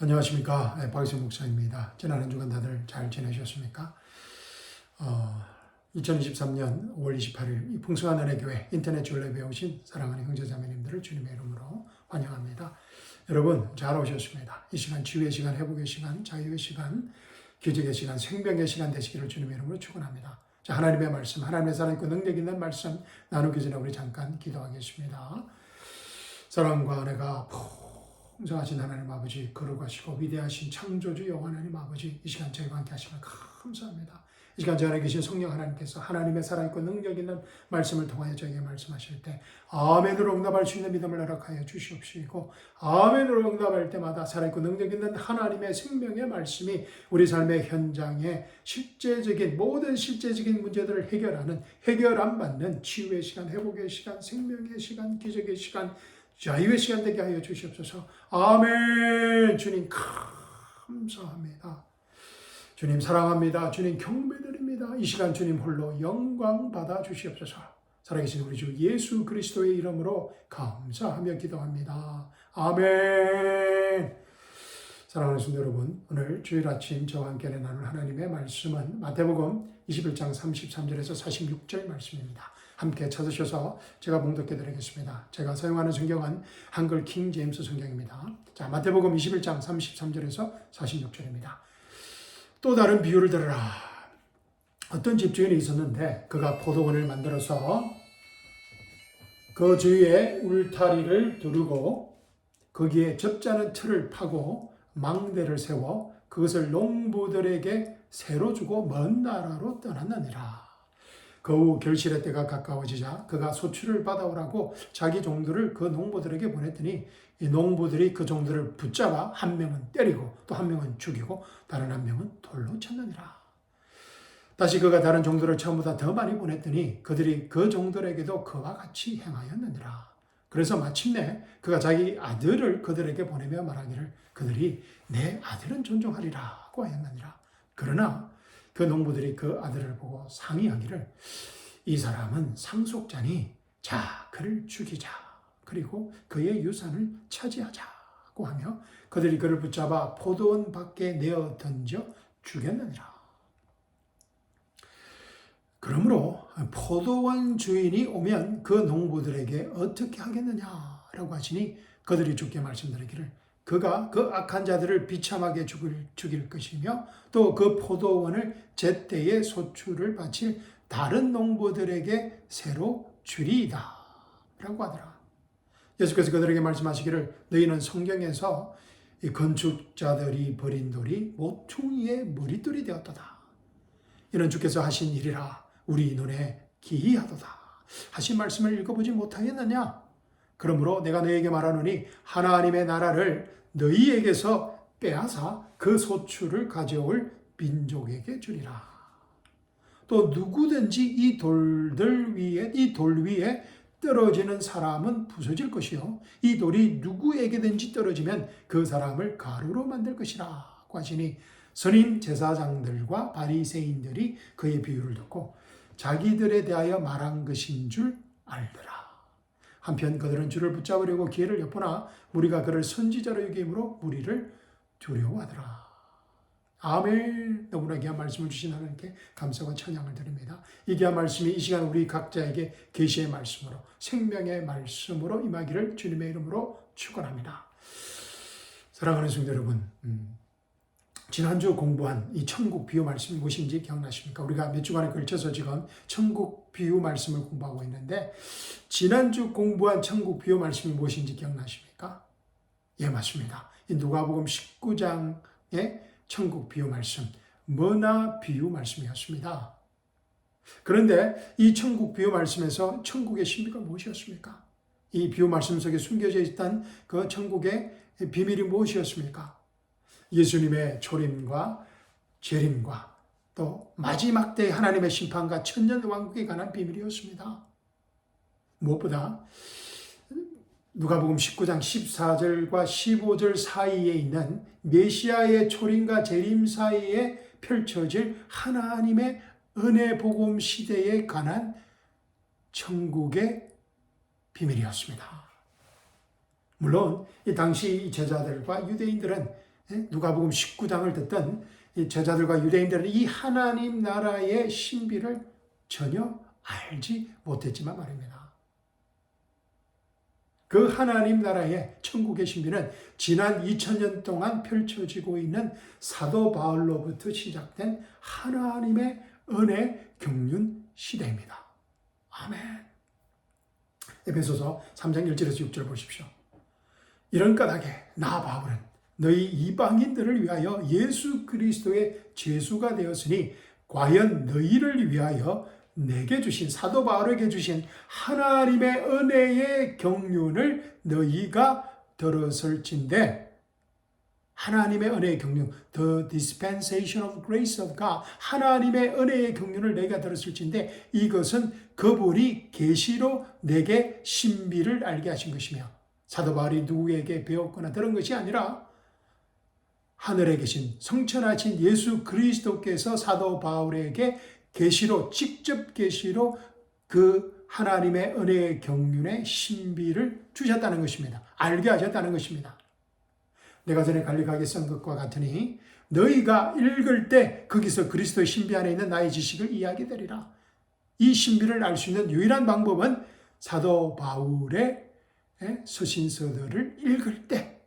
안녕하십니까. 박이성 목사입니다. 지난 한 주간 다들 잘 지내셨습니까? 2023년 5월 28일 이 풍성한 은혜교회 인터넷 줄레비에 오신 사랑하는 형제자매님들을 주님의 이름으로 환영합니다. 여러분 잘 오셨습니다. 이 시간 치유의 시간, 회복의 시간, 자유의 시간, 기적의 시간, 생명의 시간 되시기를 주님의 이름으로 축원합니다. 자, 하나님의 말씀, 하나님의 살아있고 능력 있는 말씀 나누기 전에 우리 잠깐 기도하겠습니다. 사랑과 은혜가 풍성하신 하나님 아버지, 거룩하시고 위대하신 창조주 여호와 하나님 아버지, 이 시간 저희와 함께 하시면 감사합니다. 이 시간 저 안에 계신 성령 하나님께서 하나님의 살아있고 능력 있는 말씀을 통하여 저에게 말씀하실 때 아멘으로 응답할 수 있는 믿음을 허락하여 주시옵시고, 아멘으로 응답할 때마다 살아있고 능력 있는 하나님의 생명의 말씀이 우리 삶의 현장에 모든 실제적인 문제들을 해결 안 받는 치유의 시간, 회복의 시간, 생명의 시간, 기적의 시간, 자유의 시간 되게 하여 주시옵소서. 아멘. 주님 감사합니다. 주님 사랑합니다. 주님 경배드립니다. 이 시간 주님 홀로 영광 받아 주시옵소서. 살아계신 우리 주 예수 그리스도의 이름으로 감사하며 기도합니다. 아멘. 사랑하는 성도 여러분, 오늘 주일 아침 저와 함께 나눌 하나님의 말씀은 마태복음 21장 33절에서 46절 말씀입니다. 함께 찾으셔서 제가 봉독해 드리겠습니다. 제가 사용하는 성경은 한글 킹 제임스 성경입니다. 자, 마태복음 21장 33절에서 46절입니다. 또 다른 비유를 들으라. 어떤 집주인이 있었는데 그가 포도원을 만들어서 그 주위에 울타리를 두르고 거기에 접자는 틀을 파고 망대를 세워 그것을 농부들에게 새로 주고 먼 나라로 떠났느니라. 그 후 결실의 때가 가까워지자 그가 소출을 받아오라고 자기 종들을 그 농부들에게 보냈더니 이 농부들이 그 종들을 붙잡아 한 명은 때리고 또 한 명은 죽이고 다른 한 명은 돌로 쳤느니라. 다시 그가 다른 종들을 처음보다 더 많이 보냈더니 그들이 그 종들에게도 그와 같이 행하였느니라. 그래서 마침내 그가 자기 아들을 그들에게 보내며 말하기를 그들이 내 아들은 존중하리라고 하였느니라. 그러나 그 농부들이 그 아들을 보고 상의하기를 이 사람은 상속자니 자 그를 죽이자, 그리고 그의 유산을 차지하자고 하며 그들이 그를 붙잡아 포도원 밖에 내어 던져 죽였느니라. 그러므로 포도원 주인이 오면 그 농부들에게 어떻게 하겠느냐라고 하시니 그들이 주께 말씀드리기를 그가 그 악한 자들을 비참하게 죽일 것이며 또 그 포도원을 제때에 소출을 바칠 다른 농부들에게 새로 주리이다 라고 하더라. 예수께서 그들에게 말씀하시기를 너희는 성경에서 이 건축자들이 버린 돌이 모퉁이의 머릿돌이 되었도다. 이는 주께서 하신 일이라 우리 눈에 기이하도다 하신 말씀을 읽어보지 못하겠느냐? 그러므로 내가 너희에게 말하노니 하나님의 나라를 너희에게서 빼앗아 그 소출을 가져올 민족에게 주리라. 또 누구든지 이 돌 위에 떨어지는 사람은 부서질 것이요 이 돌이 누구에게든지 떨어지면 그 사람을 가루로 만들 것이라고 하시니 선임 제사장들과 바리새인들이 그의 비유를 듣고 자기들에 대하여 말한 것인 줄 알더라. 한편 그들은 주를 붙잡으려고 기회를 엿보나 무리가 그를 선지자로 여김으로 무리를 두려워하더라. 아멘. 너무나 귀한 말씀을 주신 하나님께 감사와 찬양을 드립니다. 이 귀한 말씀이 이 시간 우리 각자에게 계시의 말씀으로, 생명의 말씀으로 임하기를 주님의 이름으로 축원합니다. 사랑하는 성도 여러분, 지난주 공부한 이 천국 비유 말씀이 무엇인지 기억나십니까? 우리가 몇 주간에 걸쳐서 지금 천국 비유 말씀을 공부하고 있는데 지난주 공부한 천국 비유 말씀이 무엇인지 기억나십니까? 예, 맞습니다. 이 누가복음 19장의 천국 비유 말씀, 머나 비유 말씀이었습니다. 그런데 이 천국 비유 말씀에서 천국의 신비가 무엇이었습니까? 이 비유 말씀 속에 숨겨져 있던 그 천국의 비밀이 무엇이었습니까? 예수님의 초림과 재림과 또 마지막 때 하나님의 심판과 천년왕국에 관한 비밀이었습니다. 무엇보다 누가복음 19장 14절과 15절 사이에 있는 메시아의 초림과 재림 사이에 펼쳐질 하나님의 은혜 복음 시대에 관한 천국의 비밀이었습니다. 물론 이 당시 제자들과 유대인들은 누가복음 19장을 듣던 이 제자들과 유대인들은 이 하나님 나라의 신비를 전혀 알지 못했지만 말입니다. 그 하나님 나라의 천국의 신비는 지난 2000년 동안 펼쳐지고 있는 사도 바울로부터 시작된 하나님의 은혜 경륜 시대입니다. 아멘. 에베소서 3장 1절에서 6절 보십시오. 이런 까닭에 나 바울은 너희 이방인들을 위하여 예수 그리스도의 죄수가 되었으니 과연 너희를 위하여 내게 주신 사도 바울에게 주신 하나님의 은혜의 경륜을 너희가 들었을진데, 하나님의 은혜의 경륜, the dispensation of grace of God, 하나님의 은혜의 경륜을 너희가 들었을진데 이것은 그분이 계시로 내게 신비를 알게 하신 것이며, 사도 바울이 누구에게 배웠거나 들은 것이 아니라 하늘에 계신 성천하신 예수 그리스도께서 사도 바울에게 계시로, 직접 계시로 그 하나님의 은혜의 경륜의 신비를 주셨다는 것입니다. 알게 하셨다는 것입니다. 내가 전에 갈릭하게 쓴 것과 같으니 너희가 읽을 때 거기서 그리스도의 신비 안에 있는 나의 지식을 이해하게 되리라. 이 신비를 알 수 있는 유일한 방법은 사도 바울의 서신서들을 읽을 때,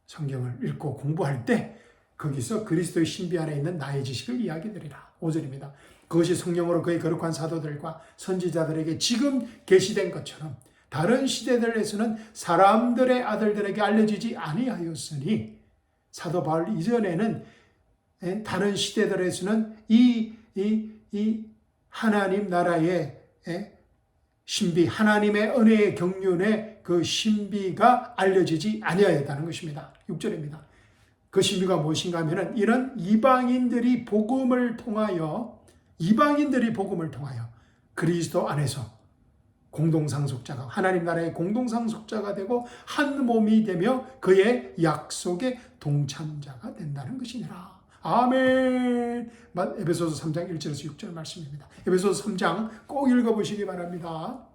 성경을 읽고 공부할 때 거기서 그리스도의 신비 안에 있는 나의 지식을 이해하게 되리라. 5절입니다. 그것이 성령으로 그의 거룩한 사도들과 선지자들에게 지금 계시된 것처럼 다른 시대들에서는 사람들의 아들들에게 알려지지 아니하였으니, 사도 바울 이전에는 다른 시대들에서는 이 하나님 나라의 신비, 하나님의 은혜의 경륜의 그 신비가 알려지지 아니하였다는 것입니다. 6절입니다. 그 신비가 무엇인가 하면은 이런 이방인들이 복음을 통하여 그리스도 안에서 공동상속자가, 하나님 나라의 공동상속자가 되고 한 몸이 되며 그의 약속의 동참자가 된다는 것이니라. 아멘. 에베소서 3장 1절에서 6절 말씀입니다. 에베소서 3장 꼭 읽어보시기 바랍니다.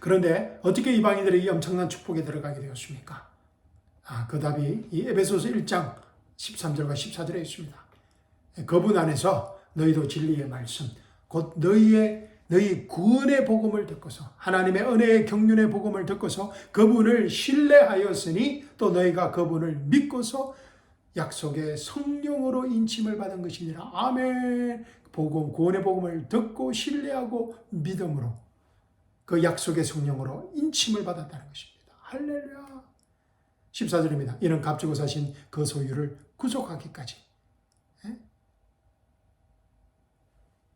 그런데 어떻게 이방인들이 이 엄청난 축복에 들어가게 되었습니까? 그 답이 이 에베소서 1장 13절과 14절에 있습니다. 그분 안에서 너희도 진리의 말씀, 곧 너희 구원의 복음을 듣고서, 하나님의 은혜의 경륜의 복음을 듣고서 그분을 신뢰하였으니 또 너희가 그분을 믿고서 약속의 성령으로 인침을 받은 것이니라. 아멘. 복음, 구원의 복음을 듣고 신뢰하고 믿음으로 그 약속의 성령으로 인침을 받았다는 것입니다. 할렐루야. 14절입니다. 이는 값주고 사신 그 소유를 구속하기까지,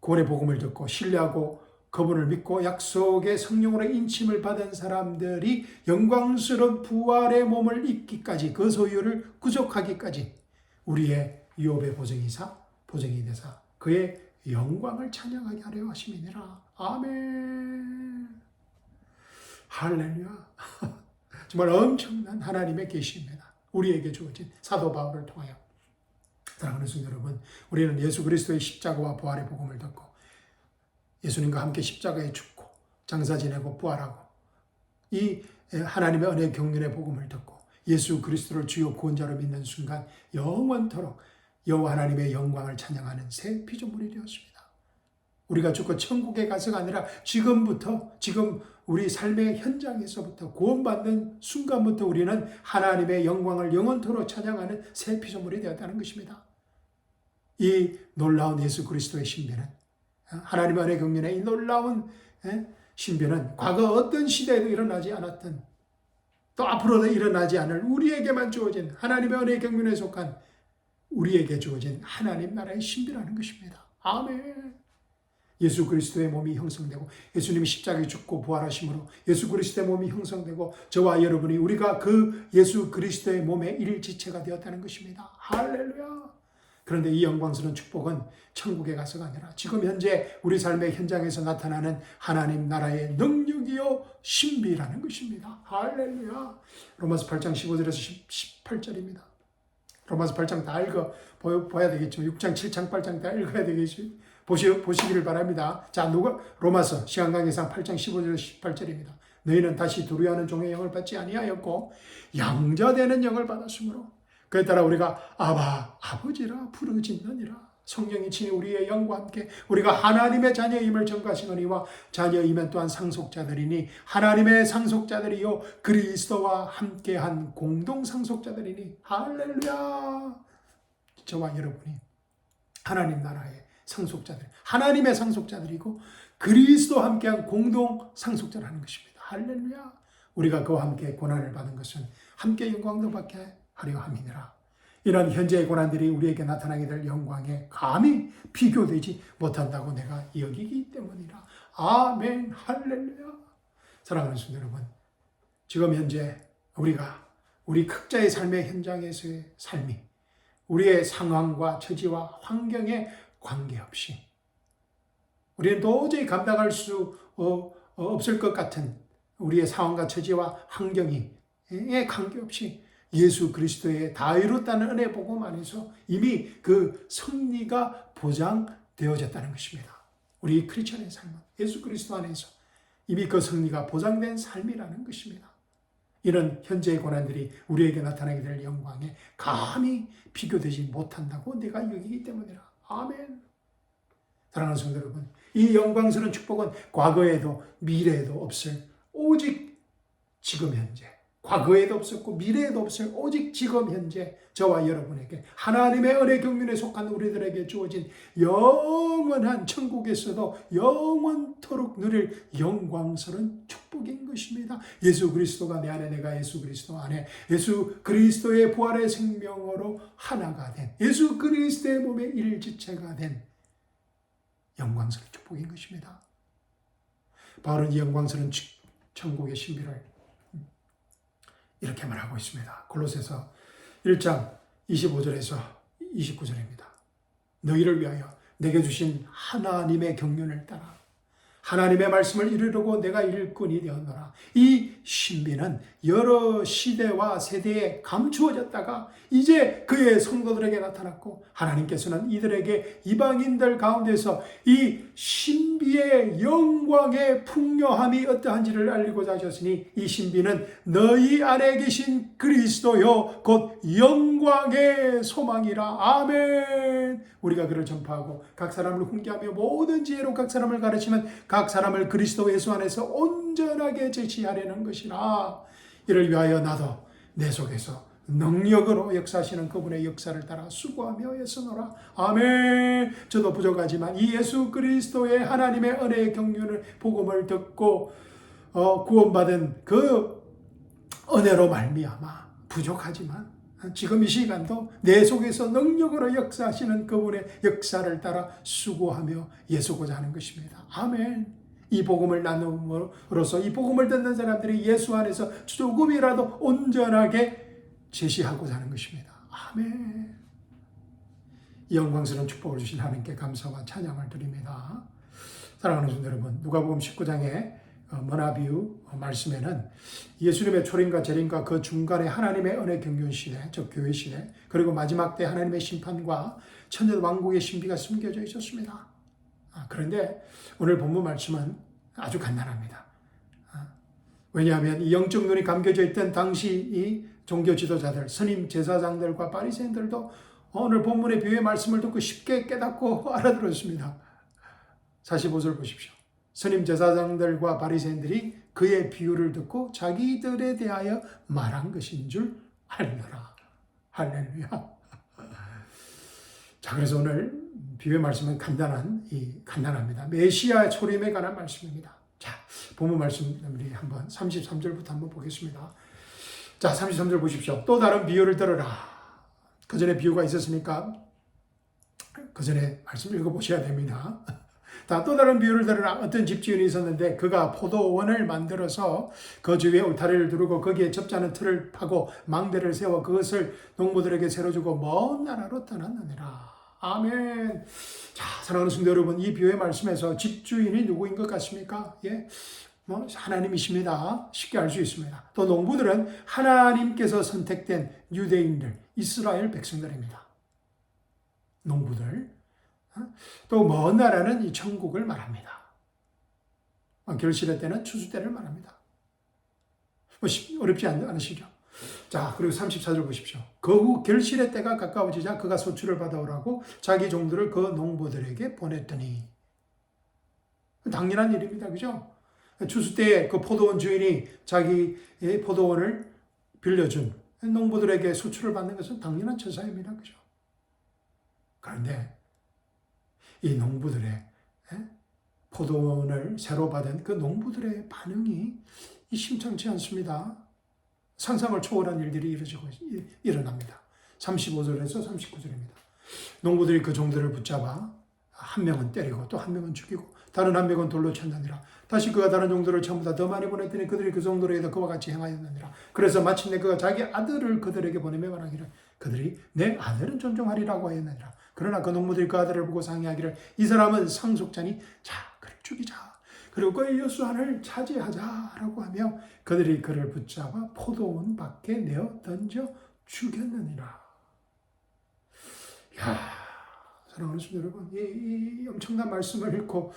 구원의 복음을 듣고 신뢰하고 그분을 믿고 약속의 성령으로 인침을 받은 사람들이 영광스러운 부활의 몸을 입기까지, 그 소유를 구속하기까지 우리의 유업의 보증이 되사 그의 영광을 찬양하게 하려 하심이니라. 아멘. 할렐루야. 정말 엄청난 하나님의 계시입니다. 우리에게 주어진 사도 바울을 통하여. 사랑하는 성도 여러분, 우리는 예수 그리스도의 십자가와 부활의 복음을 듣고 예수님과 함께 십자가에 죽고 장사 지내고 부활하고 이 하나님의 은혜 경륜의 복음을 듣고 예수 그리스도를 주요 구원자로 믿는 순간 영원토록 여호와 하나님의 영광을 찬양하는 새 피조물이 되었습니다. 우리가 죽고 천국에 가서가 아니라 지금 우리 삶의 현장에서부터 구원받는 순간부터 우리는 하나님의 영광을 영원토록 찬양하는 새 피조물이 되었다는 것입니다. 이 놀라운 예수 그리스도의 신비는, 하나님의 은혜 경륜의 이 놀라운 신비는 과거 어떤 시대에도 일어나지 않았던, 또 앞으로도 일어나지 않을 우리에게만 주어진, 하나님의 은혜 경륜에 속한 우리에게 주어진 하나님 나라의 신비라는 것입니다. 아멘. 예수 그리스도의 몸이 형성되고 예수님이 십자가에 죽고 부활하심으로 예수 그리스도의 몸이 형성되고 저와 여러분이, 우리가 그 예수 그리스도의 몸의 일지체가 되었다는 것입니다. 할렐루야. 그런데 이 영광스러운 축복은 천국에 가서가 아니라 지금 현재 우리 삶의 현장에서 나타나는 하나님 나라의 능력이요 신비라는 것입니다. 할렐루야. 로마서 8장 15절에서 18절입니다. 로마서 8장 다 봐야 되겠죠. 6장, 7장, 8장 다 읽어야 되겠죠. 보시기를 바랍니다. 자, 로마서 시간 강해상 8장 15절에서 18절입니다. 너희는 다시 두려워하는 종의 영을 받지 아니하였고 양자되는 영을 받았으므로 그에 따라 우리가 아바 아버지라 부르짖느니라. 성령이 친히 우리의 영과 함께 우리가 하나님의 자녀임을 증거하시거니와 자녀이면 또한 상속자들이니 하나님의 상속자들이요 그리스도와 함께한 공동 상속자들이니 할렐루야. 저와 여러분이 하나님 나라의 상속자들, 하나님의 상속자들이고 그리스도와 함께한 공동 상속자라는 것입니다. 할렐루야. 우리가 그와 함께 고난을 받은 것은 함께 영광도 받게 하려 함이니라. 이런 현재의 고난들이 우리에게 나타나게 될 영광에 감히 비교되지 못한다고 내가 여기기 때문이라. 아멘. 할렐루야. 사랑하는 성도 여러분, 지금 현재 우리 각자의 삶의 현장에서의 삶이 우리의 상황과 처지와 환경에 관계없이 우리는 도저히 감당할 수 없을 것 같은 우리의 상황과 처지와 환경에 관계없이 예수 그리스도의 다 이뤘다는 은혜 복음 안에서 이미 그 승리가 보장되어졌다는 것입니다. 우리 크리스천의 삶은 예수 그리스도 안에서 이미 그 승리가 보장된 삶이라는 것입니다. 이런 현재의 고난들이 우리에게 나타나게 될 영광에 감히 비교되지 못한다고 내가 여기기 때문이라. 아멘. 사랑하는 성도 여러분, 이 영광스러운 축복은 과거에도 미래에도 없을 오직 지금 현재, 과거에도 없었고 미래에도 없을 오직 지금 현재 저와 여러분에게 하나님의 은혜 경륜에 속한 우리들에게 주어진 영원한 천국에서도 영원토록 누릴 영광스러운 축복인 것입니다. 예수 그리스도가 내 안에, 내가 예수 그리스도 안에, 예수 그리스도의 부활의 생명으로 하나가 된, 예수 그리스도의 몸의 일지체가 된 영광스러운 축복인 것입니다. 바울은 이 영광스러운 천국의 신비를 이렇게 말하고 있습니다. 골로새서 1장 25절에서 29절입니다. 너희를 위하여 내게 주신 하나님의 경륜을 따라 하나님의 말씀을 이루려고 내가 일꾼이 되었노라. 이 신비는 여러 시대와 세대에 감추어졌다가 이제 그의 성도들에게 나타났고 하나님께서는 이들에게 이방인들 가운데서 이 신비의 영광의 풍요함이 어떠한지를 알리고자 하셨으니 이 신비는 너희 안에 계신 그리스도요 곧 영광의 소망이라. 아멘. 우리가 그를 전파하고 각 사람을 훈계하며 모든 지혜로 각 사람을 가르치면 각 사람을 그리스도 예수 안에서 온전하게 제시하려는 것이라. 이를 위하여 나도 내 속에서 능력으로 역사하시는 그분의 역사를 따라 수고하며 애쓰노라. 아멘. 저도 부족하지만 이 예수 그리스도의 하나님의 은혜의 경륜을 복음을 듣고 구원받은 그 은혜로 말미암아 부족하지만 지금 이 시간도 내 속에서 능력으로 역사하시는 그분의 역사를 따라 수고하며 예수고자 하는 것입니다. 아멘. 이 복음을 나눔으로써 이 복음을 듣는 사람들이 예수 안에서 조금이라도 온전하게 제시하고자 하는 것입니다. 아멘. 이 영광스러운 축복을 주신 하나님께 감사와 찬양을 드립니다. 사랑하는 성도 여러분, 누가복음 19장의 머나비유 말씀에는 예수님의 초림과 재림과 그 중간에 하나님의 은혜 경륜 시대, 즉 교회 시대, 그리고 마지막 때 하나님의 심판과 천년 왕국의 신비가 숨겨져 있었습니다. 그런데 오늘 본문 말씀은 아주 간단합니다. 왜냐하면 이 영적 눈이 감겨져 있던 당시 이 종교 지도자들, 스님 제사장들과 바리새인들도 오늘 본문의 비유의 말씀을 듣고 쉽게 깨닫고 알아들었습니다. 45절 보십시오. 스님 제사장들과 바리새인들이 그의 비유를 듣고 자기들에 대하여 말한 것인 줄 알더라. 할렐루야. 자, 그래서 오늘 비유의 말씀은 간단합니다. 메시아 초림에 관한 말씀입니다. 자, 본문 말씀 우리 한번 33절부터 한번 보겠습니다. 자, 33절 보십시오. 또 다른 비유를 들어라. 그 전에 비유가 있었으니까 그 전에 말씀 읽어보셔야 됩니다. 또 다른 비유를 들으라. 어떤 집주인이 있었는데 그가 포도원을 만들어서 그 주위에 울타리를 두르고 거기에 접자는 틀을 파고 망대를 세워 그것을 농부들에게 새로 주고 먼 나라로 떠났느니라. 아멘. 자, 사랑하는 성도 여러분, 이 비유의 말씀에서 집주인이 누구인 것 같습니까? 예, 하나님이십니다. 쉽게 알 수 있습니다. 또 농부들은 하나님께서 선택된 유대인들, 이스라엘 백성들입니다. 농부들. 또 먼 나라는 이 천국을 말합니다. 결실의 때는 추수 때를 말합니다. 어렵지 않으시죠? 자, 그리고 34절 보십시오. 그 후 결실의 때가 가까워지자 그가 소출을 받아오라고 자기 종들을 그 농부들에게 보냈더니. 당연한 일입니다. 그죠? 추수 때에 그 포도원 주인이 자기의 포도원을 빌려준 농부들에게 소출을 받는 것은 당연한 처사입니다. 그죠? 그런데 이 농부들의 포도원을 새로 받은 그 농부들의 반응이 심상치 않습니다. 상상을 초월한 일들이 일어납니다. 35절에서 39절입니다. 농부들이 그 종들을 붙잡아 한 명은 때리고 또 한 명은 죽이고 다른 한 명은 돌로 쳤느니라. 다시 그가 다른 종들을 전부 다 더 많이 보냈더니 그들이 그 종들에게도 그와 같이 행하였느니라. 그래서 마침내 그가 자기 아들을 그들에게 보내며 말하기를 그들이 내 아들은 존중하리라고 하였느니라. 그러나 그 농부들이 그 아들을 보고 상의하기를 이 사람은 상속자니 자 그를 죽이자. 그리고 그의 여수안을 차지하자라고 하며 그들이 그를 붙잡아 포도원 밖에 내어 던져 죽였느니라. 야, 사랑하는 성도 여러분, 이 엄청난 말씀을 읽고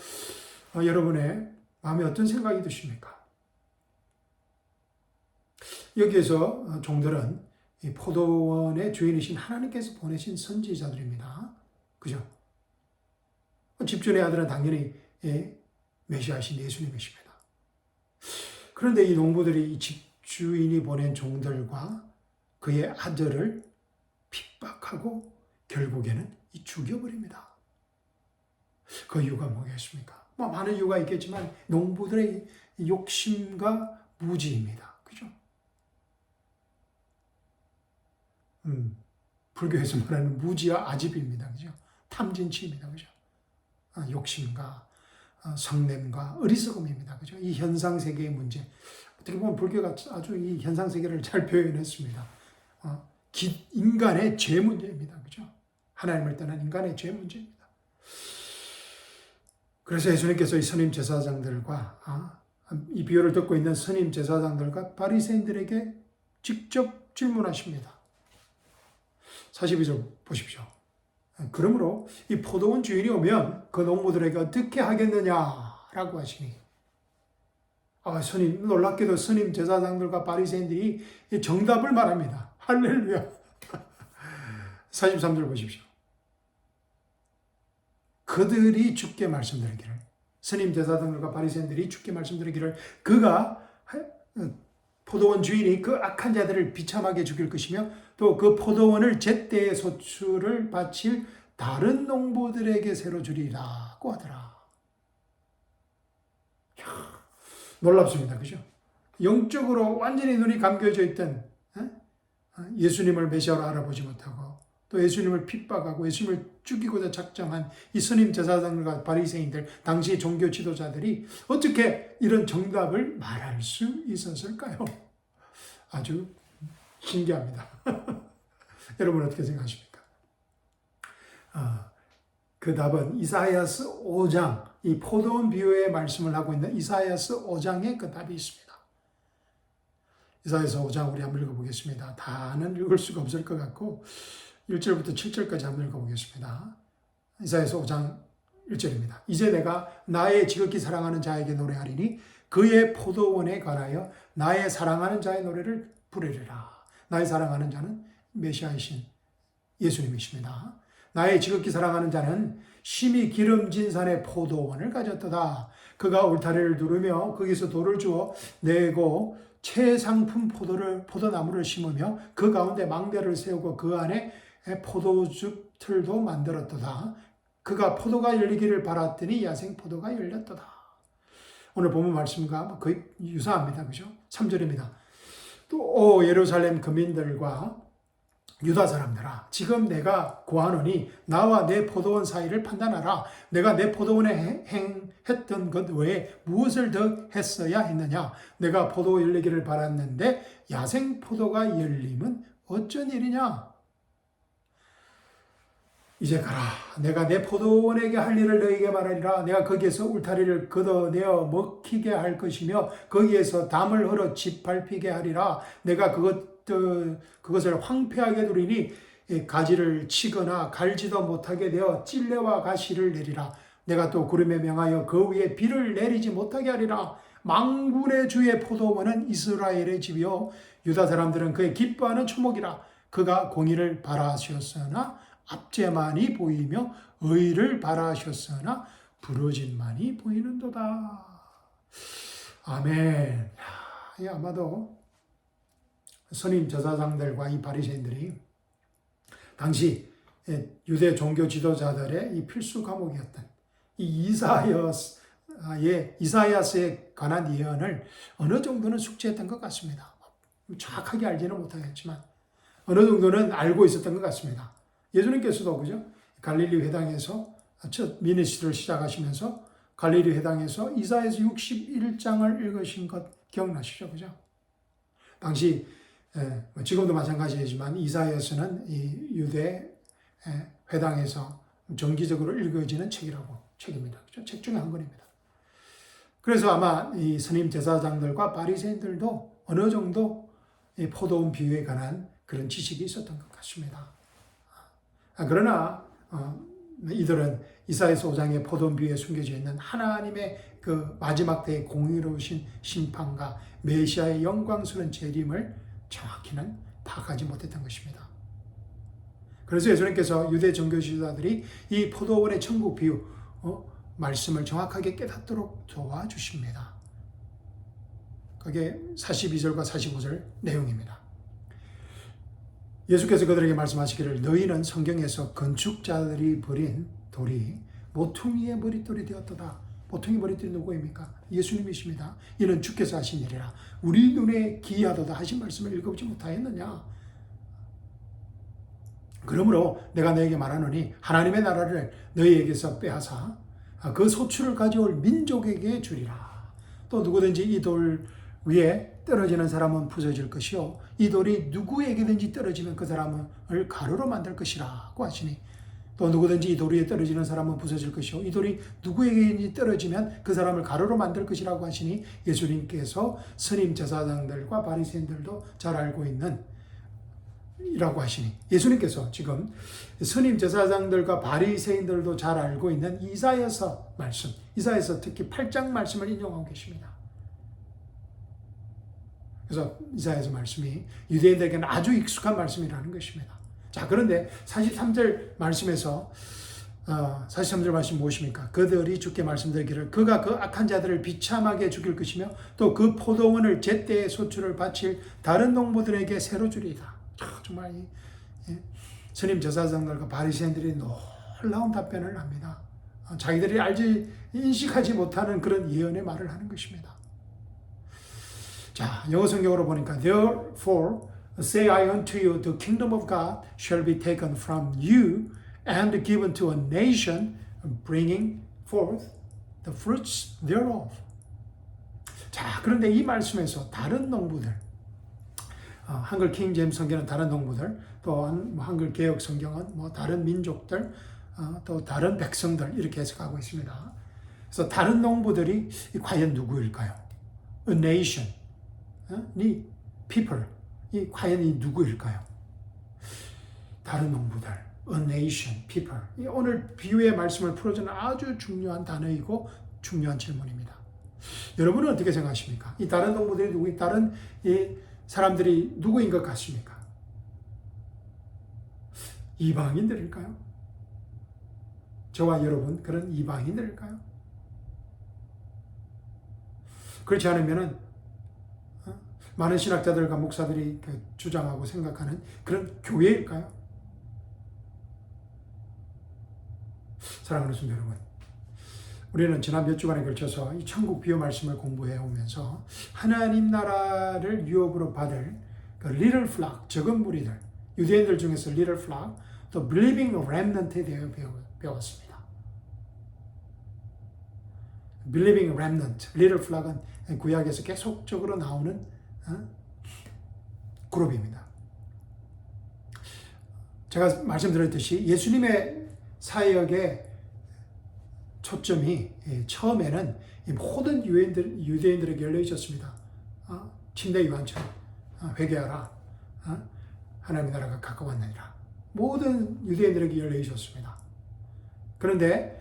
여러분의 마음에 어떤 생각이 드십니까? 여기에서 종들은 이 포도원의 주인이신 하나님께서 보내신 선지자들입니다. 그죠? 집주인의 아들은 당연히 메시아이신 예수님이십니다. 그런데 이 농부들이 이 집주인이 보낸 종들과 그의 아들을 핍박하고 결국에는 죽여버립니다. 그 이유가 뭐겠습니까? 많은 이유가 있겠지만 농부들의 욕심과 무지입니다. 그죠? 불교에서 말하는 무지와 아집입니다. 그죠? 탐진치입니다. 그죠? 욕심과 성냄과 어리석음입니다. 그죠? 이 현상세계의 문제. 어떻게 보면 불교가 아주 이 현상세계를 잘 표현했습니다. 인간의 죄 문제입니다. 그죠? 하나님을 떠난 인간의 죄 문제입니다. 그래서 예수님께서 이 선임 제사장들과 이 비유를 듣고 있는 선임 제사장들과 바리새인들에게 직접 질문하십니다. 42절 보십시오. 그러므로 이 포도원 주인이 오면 그 농부들에게 어떻게 하겠느냐라고 하시니 놀랍게도 스님 제사장들과 바리새인들이 정답을 말합니다. 할렐루야. 43절 보십시오. 그들이 주께 말씀드리기를 스님 제사장들과 바리새인들이 주께 말씀드리기를 그가 포도원 주인이 그 악한 자들을 비참하게 죽일 것이며 또 그 포도원을 제때에 소출을 바칠 다른 농부들에게 새로 주리라고 하더라. 놀랍습니다. 그죠? 영적으로 완전히 눈이 감겨져 있던 예수님을 메시아로 알아보지 못하고 또 예수님을 핍박하고 예수님을 죽이고자 작정한 이 스님 제사장들과 바리새인들 당시 종교 지도자들이 어떻게 이런 정답을 말할 수 있었을까요? 아주 신기합니다. 여러분 어떻게 생각하십니까? 그 답은 이사야스 5장, 이 포도원 비유의 말씀을 하고 있는 이사야스 5장에 그 답이 있습니다. 이사야스 5장 우리 한번 읽어보겠습니다. 다는 읽을 수가 없을 것 같고 1절부터 7절까지 한번 읽어보겠습니다. 이사야스 5장 1절입니다. 이제 내가 나의 지극히 사랑하는 자에게 노래하리니 그의 포도원에 관하여 나의 사랑하는 자의 노래를 부르리라. 나의 사랑하는 자는 메시아이신 예수님이십니다. 나의 지극히 사랑하는 자는 심히 기름진 산의 포도원을 가졌도다. 그가 울타리를 두르며 거기서 돌을 주어 내고 최상품 포도나무를 심으며 그 가운데 망대를 세우고 그 안에 포도즙 틀도 만들었도다. 그가 포도가 열리기를 바랐더니 야생 포도가 열렸도다. 오늘 본문 말씀과 거의 유사합니다. 그죠? 3절입니다. 또 예루살렘 거민들과 유다 사람들아, 지금 내가 고하노니 나와 내 포도원 사이를 판단하라. 내가 내 포도원에 행했던 것 외에 무엇을 더 했어야 했느냐? 내가 포도 열리기를 바랐는데 야생 포도가 열림은 어쩐 일이냐? 이제 가라. 내가 내 포도원에게 할 일을 너에게 말하리라. 내가 거기에서 울타리를 걷어내어 먹히게 할 것이며 거기에서 담을 흘러 짓밟히게 하리라. 내가 그것을 황폐하게 두리니 가지를 치거나 갈지도 못하게 되어 찔레와 가시를 내리라. 내가 또 구름에 명하여 그 위에 비를 내리지 못하게 하리라. 만군의 주의 포도원은 이스라엘의 집이요 유다 사람들은 그의 기뻐하는 초목이라. 그가 공의를 바라하셨으나 압제만이 보이며 의를 바라하셨으나 부러짐만이 보이는도다. 아멘. 아마도 선임 제사장들과 이 바리새인들이 당시 유대 종교 지도자들의 이 필수 과목이었던 이 이사야스에 관한 예언을 어느 정도는 숙지했던 것 같습니다. 정확하게 알지는 못하겠지만 어느 정도는 알고 있었던 것 같습니다. 예수님께서도 그죠? 갈릴리 회당에서 첫 미니스트를 시작하시면서 갈릴리 회당에서 이사야서 61장을 읽으신 것 기억나시죠? 그죠? 당시 지금도 마찬가지이지만 이사야서는 이 유대 회당에서 정기적으로 읽어지는 책입니다. 그죠? 책 중에 한 권입니다. 그래서 아마 이 스님 제사장들과 바리새인들도 어느 정도 이 포도원 비유에 관한 그런 지식이 있었던 것 같습니다. 그러나 이들은 이사야서 5장의 포도원 비유에 숨겨져 있는 하나님의 그 마지막 때의 공의로우신 심판과 메시아의 영광스러운 재림을 정확히는 파악하지 못했던 것입니다. 그래서 예수님께서 유대 종교 지도자들이 이 포도원의 천국 비유 말씀을 정확하게 깨닫도록 도와주십니다. 그게 42절과 45절 내용입니다. 예수께서 그들에게 말씀하시기를 너희는 성경에서 건축자들이 버린 돌이 모퉁이의 머릿돌이 되었도다. 모퉁이 머릿돌이 누구입니까? 예수님이십니다. 이는 주께서 하신 일이라 우리 눈에 기이하도다 하신 말씀을 읽어보지 못하였느냐. 그러므로 내가 너에게 말하노니 하나님의 나라를 너희에게서 빼앗아 그 소출을 가져올 민족에게 주리라. 또 누구든지 이 돌 위에 떨어지는 사람은 부서질 것이요 이 돌이 누구에게든지 떨어지면 그 사람을 가루로 만들 것이라고 하시니 또 누구든지 이 돌 위에 떨어지는 사람은 부서질 것이요 이 돌이 누구에게든지 떨어지면 그 사람을 가루로 만들 것이라고 하시니 예수님께서 스님 제사장들과 바리새인들도 잘 알고 있는 이라고 하시니 예수님께서 지금 스님 제사장들과 바리새인들도 잘 알고 있는 이사야서 말씀, 이사야서 특히 8장 말씀을 인용하고 계십니다. 그래서 이사야서 말씀이 유대인들에게는 아주 익숙한 말씀이라는 것입니다. 자, 그런데 43절 말씀에서 43절 말씀 무엇입니까? 그들이 주께 말씀드리기를 그가 그 악한 자들을 비참하게 죽일 것이며 또 그 포도원을 제때의 소출을 바칠 다른 농부들에게 새로 주리이다. 정말 스님 제사장들과 바리새인들이 놀라운 답변을 합니다. 자기들이 인식하지 못하는 그런 예언의 말을 하는 것입니다. 자, 영어 성경으로 보니까 Therefore say I unto you the kingdom of God shall be taken from you and given to a nation bringing forth the fruits thereof. 자, 그런데 이 말씀에서 다른 농부들, 한글 킹 제임스 성경은 다른 농부들, 또 한글 개혁 성경은 뭐 다른 민족들, 또 다른 백성들 이렇게 해석하고 있습니다. 그래서 다른 농부들이 과연 누구일까요? A nation, 이 people, 이 과연 이 누구일까요? 다른 농부들, a nation, people. 이 오늘 비유의 말씀을 풀어주는 아주 중요한 단어이고 중요한 질문입니다. 여러분은 어떻게 생각하십니까? 이 다른 농부들이 누구, 다른 이 사람들이 누구인 것 같습니까? 이방인들일까요? 저와 여러분 그런 이방인들일까요? 그렇지 않으면은 많은 신학자들과 목사들이 주장하고 생각하는 그런 교회일까요? 사랑하는 성도 여러분, 우리는 지난 몇 주간에 걸쳐서 이 천국 비유 말씀을 공부해 오면서 하나님 나라를 유업으로 받을 그 little flock, 적은 무리들, 유대인들 중에서 little flock, 또 believing remnant에 대해 배웠습니다. believing remnant, little flock은 구약에서 계속적으로 나오는 그룹입니다. 제가 말씀드렸듯이 예수님의 사역의 초점이 처음에는 모든 유대인들에게 열려 있었습니다. 침례 요한처럼 회개하라, 하나님의 나라가 가까웠느니라. 모든 유대인들에게 열려 있었습니다. 그런데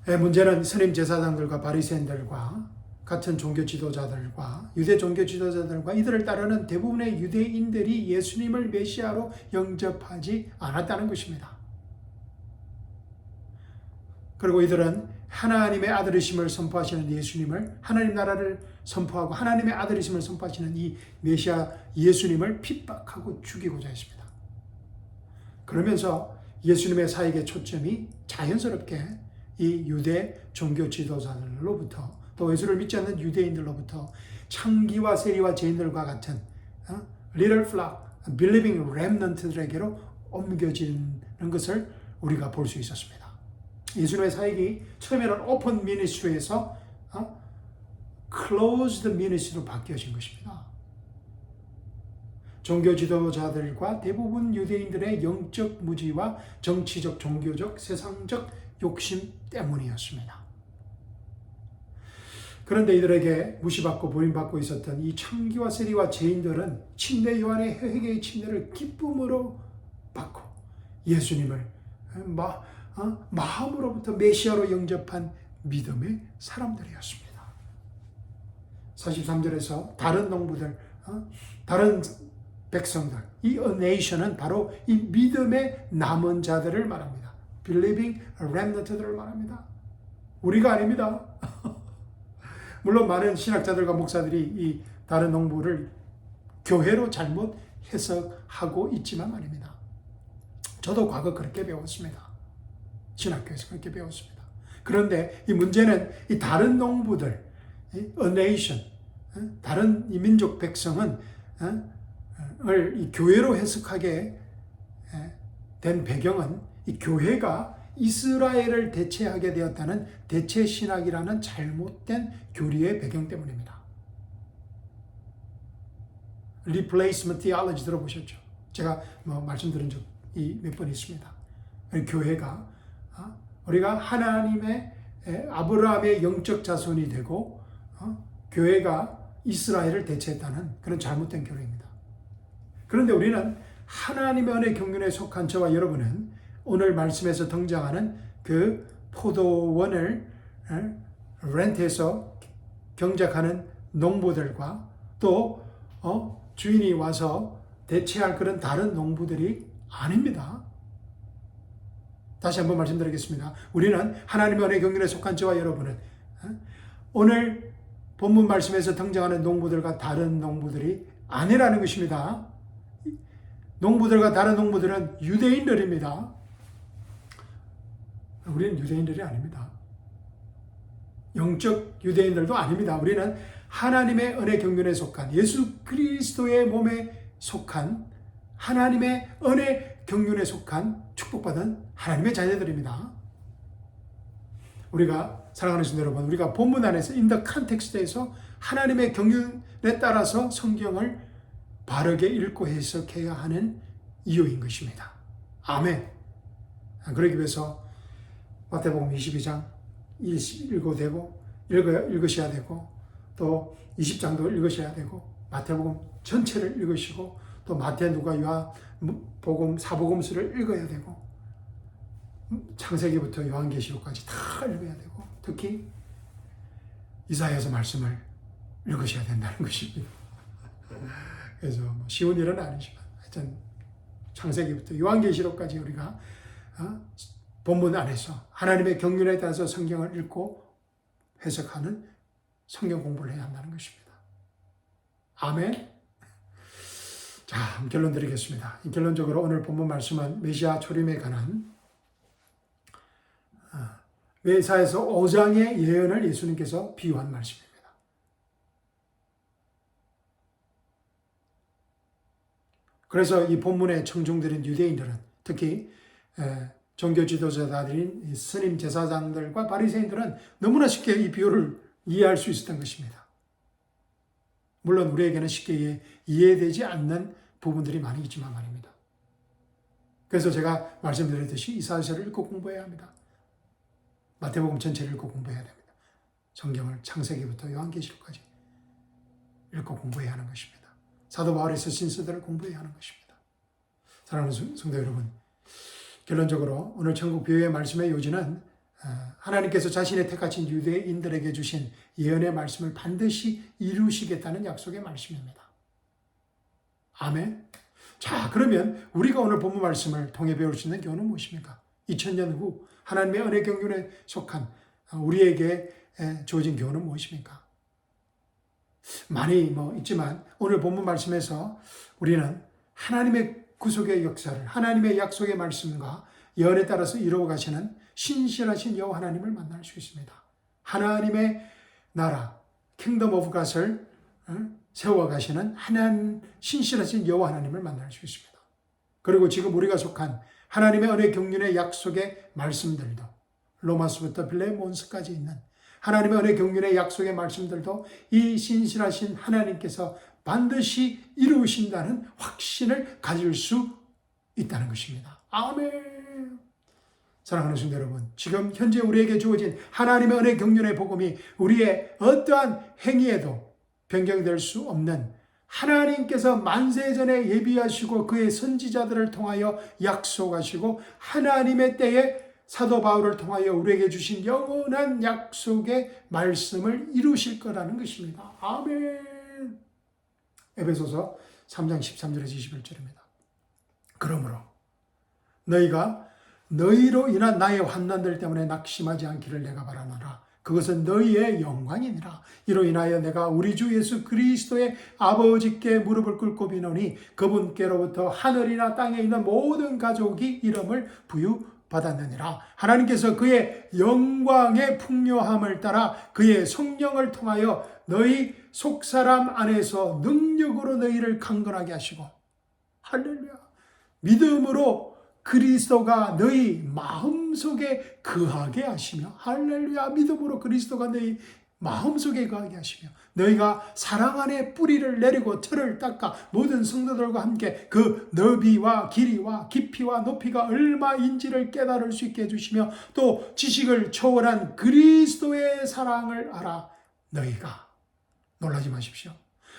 문제는 스님 제사장들과 바리새인들과 같은 종교 지도자들과 유대 종교 지도자들과 이들을 따르는 대부분의 유대인들이 예수님을 메시아로 영접하지 않았다는 것입니다. 그리고 이들은 하나님의 아들이심을 선포하시는 예수님을, 하나님 나라를 선포하고 하나님의 아들이심을 선포하시는 이 메시아 예수님을 핍박하고 죽이고자 했습니다. 그러면서 예수님의 사역의 초점이 자연스럽게 이 유대 종교 지도자들로부터 또 예수를 믿지 않는 유대인들로부터 창기와 세리와 죄인들과 같은 little flock, believing remnant들에게로 옮겨지는 것을 우리가 볼 수 있었습니다. 예수님의 사역이 처음에는 오픈 미니스트리에서 closed ministry로 바뀌어진 것입니다. 종교 지도자들과 대부분 유대인들의 영적 무지와 정치적, 종교적, 세상적 욕심 때문이었습니다. 그런데 이들에게 무시받고 버림받고 있었던 이 창기와 세리와 죄인들은 침례 요한의 회개의 침례를 기쁨으로 받고 예수님을 마음으로부터 메시아로 영접한 믿음의 사람들이었습니다. 43절에서 다른 농부들, 다른 백성들, 이 a nation은 바로 이 믿음의 남은 자들을 말합니다. believing remnant들을 말합니다. 우리가 아닙니다. 물론 많은 신학자들과 목사들이 이 다른 농부를 교회로 잘못 해석하고 있지만 말입니다. 저도 과거 그렇게 배웠습니다. 신학교에서 그렇게 배웠습니다. 그런데 이 문제는 이 다른 농부들, a nation, 다른 이 민족 백성은 이 교회로 해석하게 된 배경은 이 교회가 이스라엘을 대체하게 되었다는 대체 신학이라는 잘못된 교리의 배경 때문입니다. Replacement theology 들어보셨죠? 제가 말씀드린 적이 몇 번 있습니다. 교회가 우리가 하나님의 아브라함의 영적 자손이 되고 교회가 이스라엘을 대체했다는 그런 잘못된 교리입니다. 그런데 우리는 하나님의 은혜 경륜에 속한 저와 여러분은 오늘 말씀에서 등장하는 그 포도원을 렌트해서 경작하는 농부들과 또 주인이 와서 대체할 그런 다른 농부들이 아닙니다. 다시 한번 말씀드리겠습니다. 우리는 하나님의 은혜 경륜에 속한 저와 여러분은 오늘 본문 말씀에서 등장하는 농부들과 다른 농부들이 아니라는 것입니다. 농부들과 다른 농부들은 유대인들입니다. 우리는 유대인들이 아닙니다. 영적 유대인들도 아닙니다. 우리는 하나님의 은혜 경륜에 속한 예수 그리스도의 몸에 속한 하나님의 은혜 경륜에 속한 축복받은 하나님의 자녀들입니다. 우리가 사랑하는 성도 여러분, 우리가 본문 안에서 in the context에서 하나님의 경륜에 따라서 성경을 바르게 읽고 해석해야 하는 이유인 것입니다. 아멘. 그러기 위해서 마태복음 22장 읽으셔야 되고 또 20장도 읽으셔야 되고 마태복음 전체를 읽으시고 또 마태, 누가, 요한복음, 사복음서를 읽어야 되고 창세기부터 요한계시록까지 다 읽어야 되고 특히 이사야서 말씀을 읽으셔야 된다는 것입니다. 그래서 쉬운 일은 아니지만 하여튼 창세기부터 요한계시록까지 우리가 본문 안에서 하나님의 경륜에 따라서 성경을 읽고 해석하는 성경 공부를 해야 한다는 것입니다. 아멘. 자, 결론 드리겠습니다. 결론적으로 오늘 본문 말씀은 메시아 초림에 관한 메사에서 5장의 예언을 예수님께서 비유한 말씀입니다. 그래서 이 본문에 청중들인 유대인들은 특히 종교 지도자들인 스님 제사장들과 바리새인들은 너무나 쉽게 이 비유를 이해할 수 있었던 것입니다. 물론 우리에게는 쉽게 이해되지 않는 부분들이 많이 있지만 말입니다. 그래서 제가 말씀드렸듯이 이사야서를 읽고 공부해야 합니다. 마태복음 전체를 읽고 공부해야 됩니다. 성경을 창세기부터 요한계시록까지 읽고 공부해야 하는 것입니다. 사도 바울의 서신서들을 공부해야 하는 것입니다. 사랑하는 성도 여러분, 결론적으로 오늘 천국 비유의 말씀의 요지는 하나님께서 자신의 택하신 유대인들에게 주신 예언의 말씀을 반드시 이루시겠다는 약속의 말씀입니다. 아멘. 자, 그러면 우리가 오늘 본문 말씀을 통해 배울 수 있는 교훈은 무엇입니까? 2000년 후 하나님의 은혜 경륜에 속한 우리에게 주어진 교훈은 무엇입니까? 많이 있지만 오늘 본문 말씀에서 우리는 하나님의 구속의 역사를, 하나님의 약속의 말씀과 예언에 따라서 이루어 가시는 신실하신 여호와 하나님을 만날 수 있습니다. 하나님의 나라, 킹덤 오브 갓을 세워 가시는 하나님, 신실하신 여호와 하나님을 만날 수 있습니다. 그리고 지금 우리가 속한 하나님의 은혜 경륜의 약속의 말씀들도, 로마서부터 빌레몬스까지 있는 하나님의 은혜 경륜의 약속의 말씀들도 이 신실하신 하나님께서 반드시 이루신다는 확신을 가질 수 있다는 것입니다. 아멘. 사랑하는 성도 여러분, 지금 현재 우리에게 주어진 하나님의 은혜 경륜의 복음이 우리의 어떠한 행위에도 변경될 수 없는, 하나님께서 만세전에 예비하시고 그의 선지자들을 통하여 약속하시고 하나님의 때에 사도 바울을 통하여 우리에게 주신 영원한 약속의 말씀을 이루실 거라는 것입니다. 아멘. 에베소서 3장 13절에서 21절입니다. 그러므로 너희가 너희로 인한 나의 환난들 때문에 낙심하지 않기를 내가 바라노라. 그것은 너희의 영광이니라. 이로 인하여 내가 우리 주 예수 그리스도의 아버지께 무릎을 꿇고 비노니 그분께로부터 하늘이나 땅에 있는 모든 가족이 이름을 부유받았느니라. 하나님께서 그의 영광의 풍요함을 따라 그의 성령을 통하여 너희 속사람 안에서 능력으로 너희를 강건하게 하시고, 할렐루야, 믿음으로 그리스도가 너희 마음속에 거하게 하시며, 할렐루야, 믿음으로 그리스도가 너희 마음속에 거하게 하시며, 너희가 사랑 안에 뿌리를 내리고 틀을 닦아 모든 성도들과 함께 그 너비와 길이와 깊이와 높이가 얼마인지를 깨달을 수 있게 해주시며, 또 지식을 초월한 그리스도의 사랑을 알아 너희가, 놀라지 마십시오,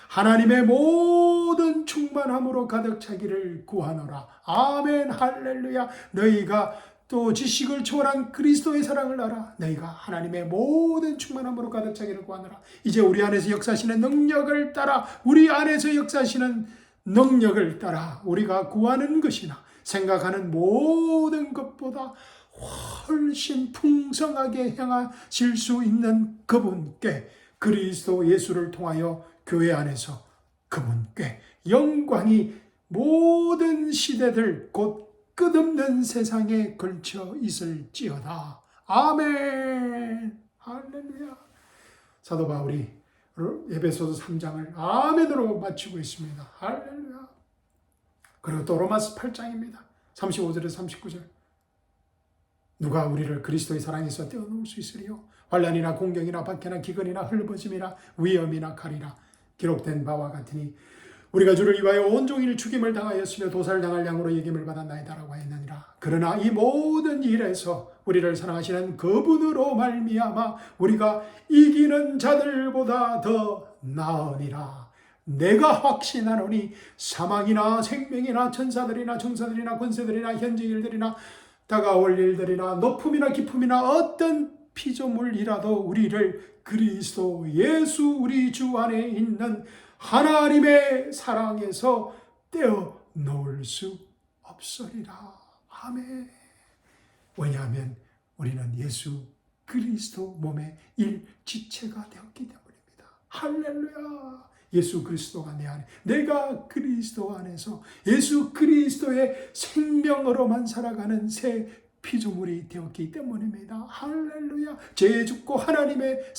하나님의 모든 충만함으로 가득 차기를 구하노라. 아멘. 할렐루야. 너희가 또 지식을 초월한 그리스도의 사랑을 알아 너희가 하나님의 모든 충만함으로 가득 차기를 구하노라. 이제 우리 안에서 역사하시는 능력을 따라, 우리 안에서 역사하시는 능력을 따라 우리가 구하는 것이나 생각하는 모든 것보다 훨씬 풍성하게 행하실 수 있는 그분께, 그리스도 예수를 통하여 교회 안에서 그분께 영광이 모든 시대들 곧 끝없는 세상에 걸쳐 있을지어다. 아멘. 할렐루야. 사도 바울이 에베소서 3장을 아멘으로 마치고 있습니다. 할렐루야. 그리고 또 로마서 8장입니다. 35절에서 39절. 누가 우리를 그리스도의 사랑에서 떼어놓을 수 있으리요? 환난이나 공경이나 박해나 기근이나 헐벗음이나 위험이나 칼이나 기록된 바와 같으니 우리가 주를 위하여 온종일 죽임을 당하였으며 도살당할 양으로 여김을 받았나이다라고 하였느니라. 그러나 이 모든 일에서 우리를 사랑하시는 그분으로 말미암아 우리가 이기는 자들보다 더 나으니라. 내가 확신하노니 사망이나 생명이나 천사들이나 정사들이나 권세들이나 현재 일들이나 다가올 일들이나 높음이나 깊음이나 어떤 피조물이라도 우리를 그리스도 예수 우리 주 안에 있는 하나님의 사랑에서 떼어 놓을 수 없으리라. 아멘. 왜냐하면 우리는 예수 그리스도 몸의 일지체가 되었기 때문입니다. 할렐루야. 예수 그리스도가 내 안에, 내가 그리스도 안에서 예수 그리스도의 생명으로만 살아가는 새 피조물이 되었기 때문입니다. 할렐루야. 죄 죽고 하나님의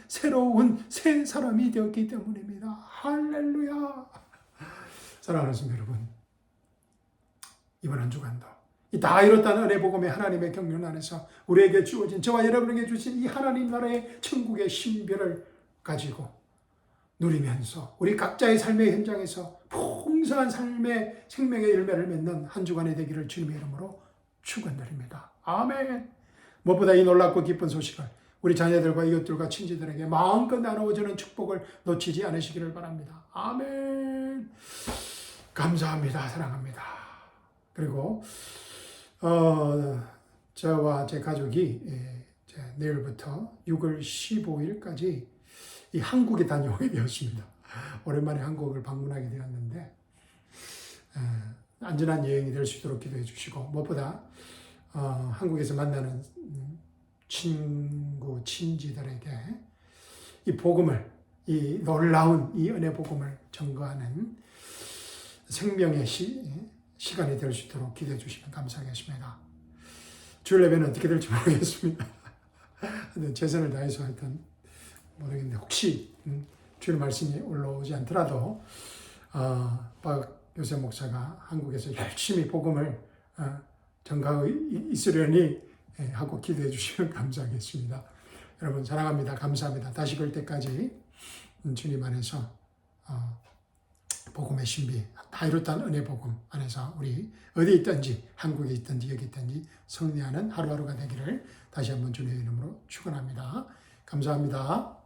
새로운 새 사람이 되었기 때문입니다. 할렐루야. 사랑하는 성도 여러분, 이번 한 주간도 이 다 이뤘다는 은혜 복음의 하나님의 경륜 안에서 우리에게 주어진, 저와 여러분에게 주신 이 하나님 나라의 천국의 신비를 가지고 누리면서 우리 각자의 삶의 현장에서 풍성한 삶의 생명의 열매를 맺는 한 주간이 되기를 주님의 이름으로 축원드립니다. 아멘. 무엇보다 이 놀랍고 기쁜 소식을 우리 자녀들과 이웃들과 친지들에게 마음껏 나누어주는 축복을 놓치지 않으시기를 바랍니다. 아멘. 감사합니다. 사랑합니다. 그리고 저와 제 가족이 내일부터 6월 15일까지 이 한국에 다녀오게 되었습니다. 오랜만에 한국을 방문하게 되었는데 안전한 여행이 될 수 있도록 기도해 주시고 무엇보다 한국에서 만나는 친구, 친지들에게 이 복음을, 이 놀라운 이 은혜 복음을 전거하는 생명의 시간이 될 수 있도록 기도해 주시면 감사하겠습니다. 주일 예배는 어떻게 될지 모르겠습니다. 최선을 다해서 하여튼 모르겠는데 혹시 주일 말씀이 올라오지 않더라도 박요셉 목사가 한국에서 열심히 복음을 전가하고 있으려니 하고 기도해 주시면 감사하겠습니다. 여러분 사랑합니다. 감사합니다. 다시 볼 때까지 주님 안에서 복음의 신비, 다 이뤘던 은혜 복음 안에서 우리 어디 있든지 한국에 있든지 여기 있든지 승리하는 하루하루가 되기를 다시 한번 주님의 이름으로 축원합니다. 감사합니다.